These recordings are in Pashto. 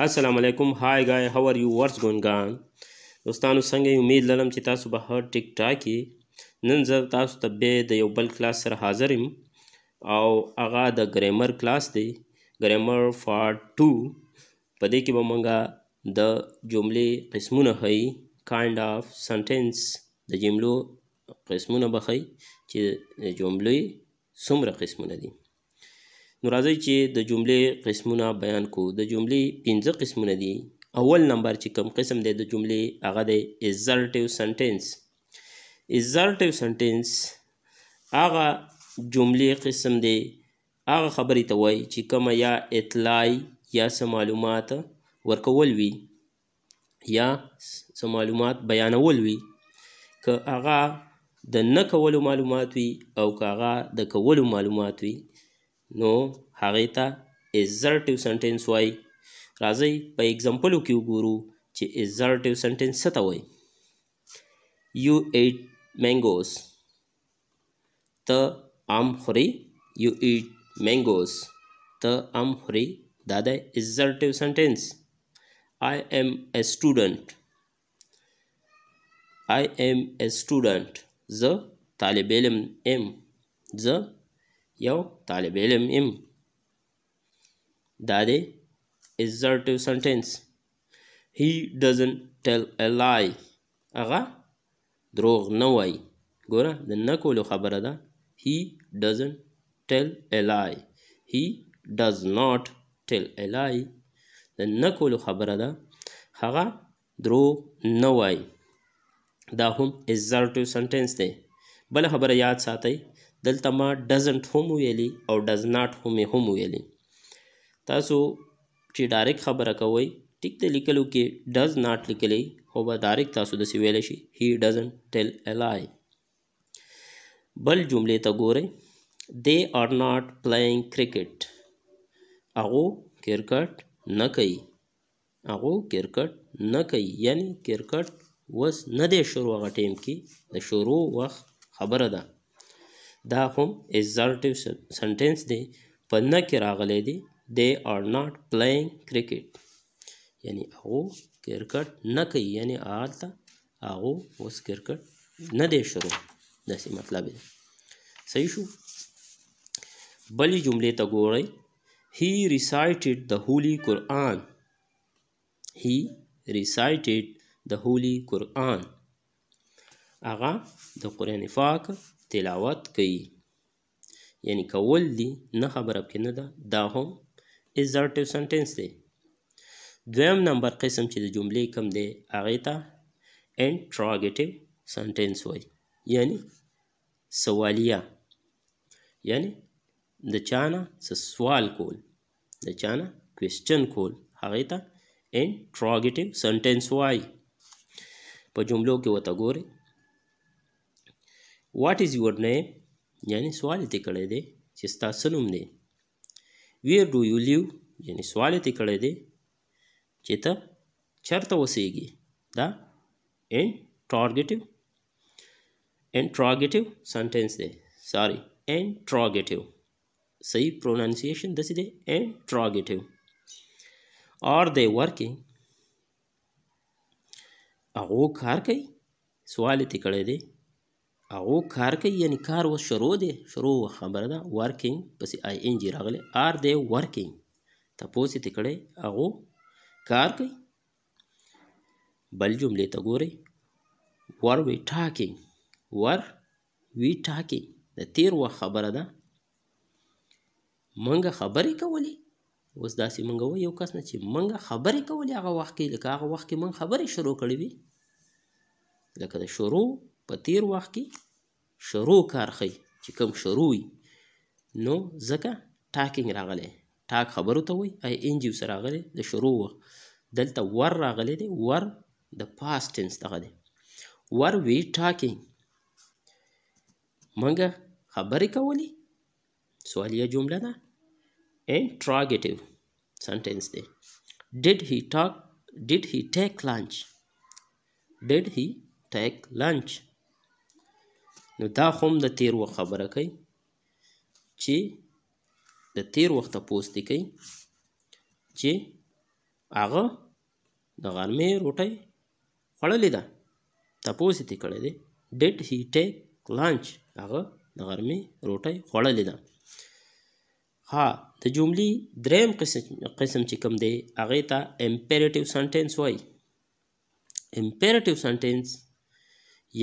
السلام علیکم. هاي guy, how are you? what's going on? دوستانو څنګه یې؟ امید لرم چې تاسو به ښه ټیک ټاک یې. نن زه تاسو ته بیا د یو بل کلاس سره حاضر یم او هغه د ګریمر کلاس دی، ګریمر پارت 2. په دې کې به موږ د جملې قسمونه ښیي، کاینډ آف سنټنس د جملو قسمونه به ښیي چې د جملې څومره قسمونه دي. نو راځئ چې د جملې قسمونه بیان کړو. د جملې 5 قسمونه دي. اول نمبر چې کوم قسم دی د جملې هغه دی ایزرټیو سنټنس. ایزرټیو سنټنس هغه جملې قسم دی، هغه خبرې ته وایي چې کومه یا اطلاع یا څه معلومات ورکول وي یا څه معلومات بیانول وي، که هغه د نه کولو معلومات وي او که هغه د کولو معلومات وي، نو هغې ته ایزرټیو سنټنس وایي. راځئ په اگزامپلو کې وګورو چې ایزرټیو سنټنس څه ته وایي. یو ایټ مینګوز، ته ام خوري. یو ایټ مینګوز، ته ام خوري، دا دی ایزرټیو سنټنس. آی ایم ا سټوډنټ، آی ایم ا سټوډنټ، زه طالب علم ام، زه یو طالب علم ام، دا دی assertive sentence. He doesn't tell a lie، هغه دروغ نه وایي. ګوره د نه کولو خبره ده. He doesn't tell a lie، he does not tell a lie، د نه کولو خبره ده، هغه دروغ نه وایي. دا هم assertive sentence دی. بله خبره یاد ساتئ، دلته ما doesn't هم ویلي او does not هم ویلي. تاسو چې ډایرکټ خبره کوئ، ټیک د لیکلو کې does not لیکلی، خو به ډایرکټ تاسو داسې ویلی شي he doesn't tell a lie. بل جملې ته ګورئ. they are not playing cricket، هغو کرکټ نه کوي، هغو کرکټ نه کوي، یعنی کرکټ اوس نه دی شروع، هغه ټیم کې د شروع وخت خبره ده. دا هم ایزرټیو سنټنس دی، په نه کې راغلی دی. they are not playing cricket، یعنی هغو کرکټ نه کوي، یعنی هلته هغو اوس کرکټ نه دی شروع، داسې مطلب دی. صحیح شو. بلې جملې ته ګورئ. he recited the holy Quran، he recited the holy Quran، هغه د قرآن پاک تلاوت کوي، یعنی کول دي، نه خبره پکې نه ده. دا هم ایزرټیو سنټنس دی. دویم نمبر قسم چې د جملې کم دی هغې ته انټراګیټیو سنټنس وایي، یعنی سوالیه، یعنی د چا نه څه سوال کول، د چا نه کوېسچن کول، هغې ته انټراګیټیو سنټنس وایي. په جملو کې ورته ګورئ. واټ از یور نیم، یعنی سوال یې کړی دی چې ستا څه نوم دی. ویر ډو یو لیو، یعنی سوال یې کړی دی چې ته چېرته اوسیږي. دا انټراګیټیو سنټنس دی. ساري، انټراګیټیو، صحیح پروننسیشن داسې دی، انټراګیټیو. آر دی ورکینګ، هغو کار کوي، سوال یې کړی دی، هغو کار کوي، یعنی کار اوس شروع دی، شروع خبره ده. ورکینګ پسې آی ان جي راغلی. آر دی ورکینګ، تپوس یې کړی، هغو کار کوي. بل جملې ته ګورئ. ور وی ټاکینګ، ور وی ټاکینګ، د تیر وخت خبره ده. منګه خبرې کولې، اوس داسې منګه وایو یو کس نه چې منګه خبرې کولې هغه وخت کې، لکه هغه وخت کې منګ خبرې شروع کړې وي، لکه د شروع په تیر وخت کې شروع کار ښیي چې کوم شروع وي، نو ځکه ټاکینګ راغلی. ټاک خبرو ته وایي، آی ان جي ورسره راغلی د شروع وخت. دلته ور راغلی دی، ور د پاست ټینس دغه دی. ور وی ټاکینګ، منګه خبرې کولې، سوالیه جمله ده، انټراګیټیو سنټنس دی. ډیډ هی ټیک لنچ، ډیډ هی ټیک لنچ، نو دا هم د تیر وخت خبره کوي چې د تیر وخت تپوس دې کوي چې هغه د غرمې روټۍ خوړلې ده. تپوس یې ترې کړی دی ډیډ هی ټیک لانچ، هغه د غرمې روټۍ خوړلې ده. ها د جملې دریم قسم چې کوم دی هغې ته امپیریټیو سنټنس وایي. امپیریټیو سنټنس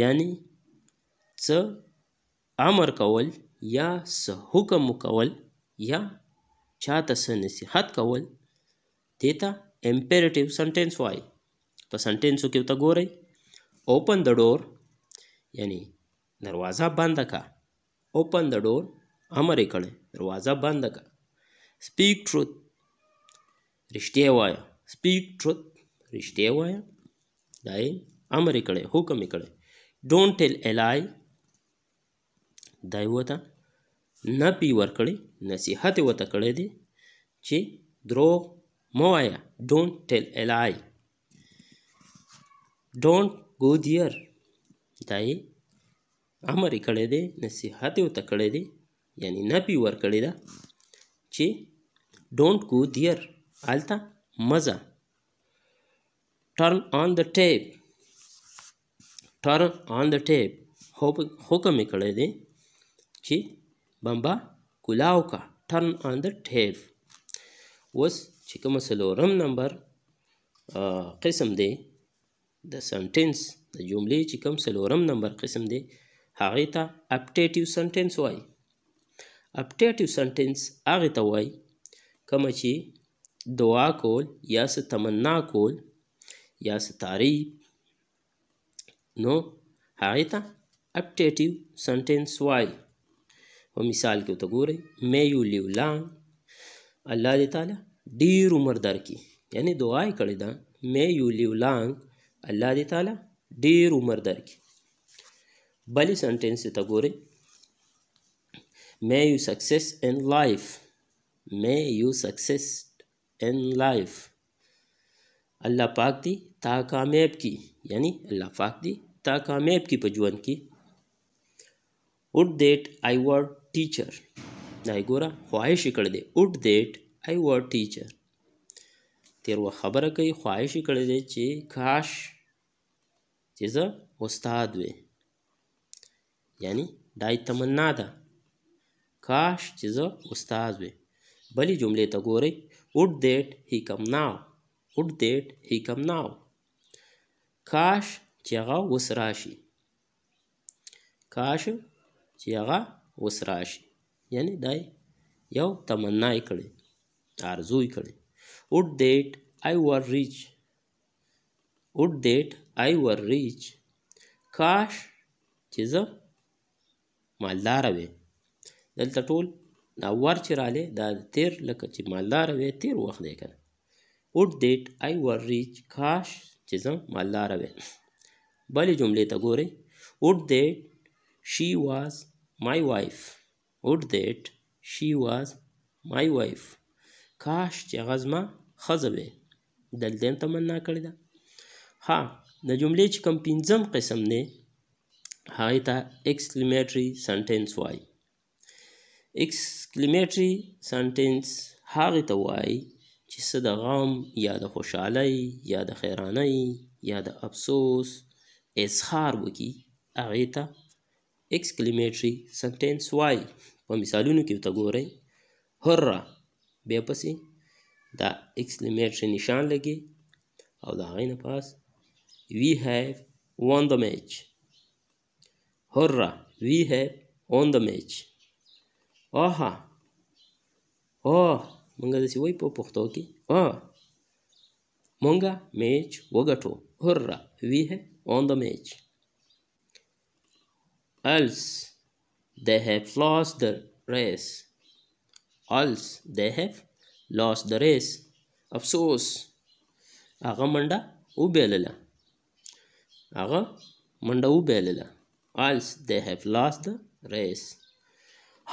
یعنی څه امر کول یا څه حکم کول یا چاته څه نصیحت کول، دې ته امپیریټیو سنټنس وایي. په سنټنسو کې ورته ګورئ اوپن د ډور یعنی دروازه بنده کا. اوپن د ډور امر یې کړی دروازه بنده کا. سپیک ټروت رښتیا وایه. سپیک ټروت رښتیا وایه، دا یې امر یې کړی، حکم یې کړی. ډونټ ټیل اے لای، دا یې ورته نفي ورکړی، نصیحت یې ورته کړی دی چې دروغ مه وایه. ډونټ ټیل اے لای. ډونټ گو دیر، دا یې امر یې کړی دی، نصیحت یې ورته کړی دی، یعنی نفي ورکړې ده چې ډونټ گو دیر، هلته مه ځه. ټرن آن د ټیپ. ټرن آن د ټیپ حکم یې کړی دی چې بمبه کولاو کا. ټرن آن د ټیپ. اوس چې کومه څلورم نمبر قسم دی د سنټنس د جملې چې کوم څلورم نمبر قسم دی هغې ته اپټیټیو سنټنس وایي. اپټیټیو سنټنس هغې ته وایي کومه چې دعا کول یا څه تمنا کول یا څه تعریف، نو هغې ته اپټیټیو سنټنس وایي. په مثال کې ورته ګورئ مے یو لیو لانګ، الله دې تعالی ډېر عمر درکړي، یعنی دعا یې کړې ده مے یو لیو لانګ، الله دې تعالی ډېر عمر درکړي. بلې سنټنس ته ګورئ may you success in life. may you success in life. الله پاک دی تا کامیاب کی، یعنی الله پاک دی تا کامیاب کی په ژوند کې. would that I were teacher. دا یې ګوره خواهش یې کړی دی would that I were teacher. تېر وخت خبره کوي، خواهش یې کړی دی چې کاش چې زه استاد وې، یعنی دا یې تمنا ده کاش چې زه استاد وې. بلې جملې ته ګورئ would that he come now. would that he come now. کاش چې هغه اوس راشي. کاش چې هغه اوس راشي، یعنی دا یو تمنا یې کړې، آرزو یې کړې. would that I were rich. would that I were rich. کاش چې زه مالداره وې. دلته ټول دا ور چې رالی دا تیر لکه چې مالداره وې تیر وخت دی که نه. would that I were rich. کاش چې زه مالداره وې. بلې جملې ته ګورئ would that she was my wife. would that she was my wife. کاش چې هغه زما ښځه وې. دلته یې تمنا کړې ده. ها د جملې چې کوم پنځم قسم دی هغې ته exclamatory sentence وایي. exclamatory sentence هغې ته وایي چې څه د غم یا د خوشحالۍ یا د حیرانۍ یا د افسوس اظهار وکړي، هغې ته exclamatory sentence وایي. په مثالونو کې ورته ګورئ هره بیا پسې دا exclamatory نشان لګي او د هغې نه پاس we have won the match. هره we have won the match. آها مونږ داسې وایو په پښتو کې مونږه میچ وګټو. هره we have won the match. else they have lost the race. else they have lost the race. افسوس هغه منډه وبایلله. هغه منډه وبایلله. else they have lost the race.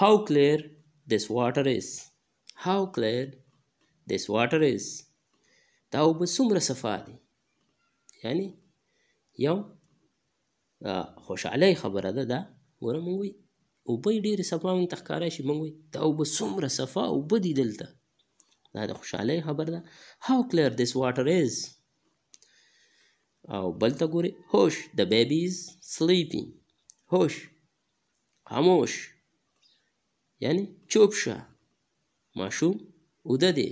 how clear this water is. how clear this water is. دا اوبه څومره صفا دي، یعنی یو خوشحالۍ خبره ده. دا ګوره مونږ وایي اوبه یې ډېرې صفا مونږ ته ښکاره شي، مونږ وایي دا اوبه څومره صفا اوبه دي دلته. دا د خوشحالۍ خبر ده. how clear this water is. او بل ته ګورئ hush the baby is sleeping. hush خاموش یعنی چوپ شه ماشوم اوده دی.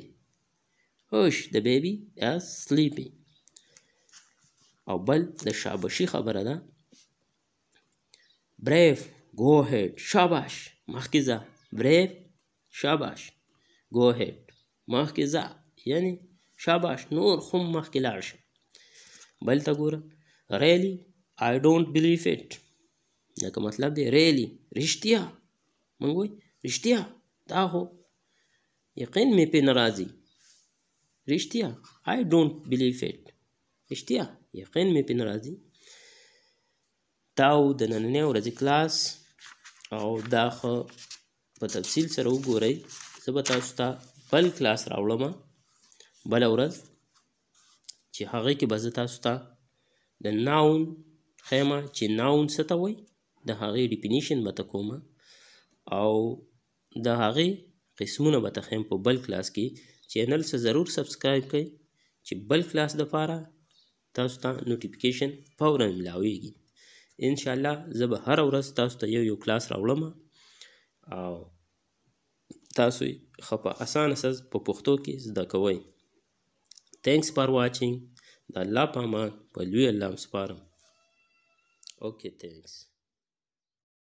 hush the baby is sleeping. او بل د شاباشي خبره ده brave go ahead شاباش مخکې ځه. brave شاباش go ahead مخکې ځه یعنی شاباش نور خو مخکې لاړ شه. بل ته ګوره really I don't believe it. لکه مطلب دی really رښتیا موږ وایو رښتیا دا خو یقین مې پې نه راځي. رښتیا I don't believe it رښتیا یقین مې پې نه راځي. دا و د نننۍ ورځې کلاس او دا ښه په تفصیل سره وګورئ. زه به تاسو ته بل کلاس راوړم بله ورځ چې هغې کې به زه تاسو ته د ناون ښیم چې ناون څه ته وایي د هغې ډیفینیشن به ته کوم او د هغې قسمونه به ته ښیم په بل کلاس کې. چینل څه ضرور سبسکرایب کړئ چې بل کلاس دپاره تاسو ته نوټیفیکیشن فورا ملاویږي. انشاءالله زه به هره ورځ تاسو ته یو کلاس راوړم او تاسو یې ښه په اسانه سز په پښتو کې زده کوئ. تھینکس فار واچینګ. د الله په امان په لوی الله م سپارم. اوکې تھینکس.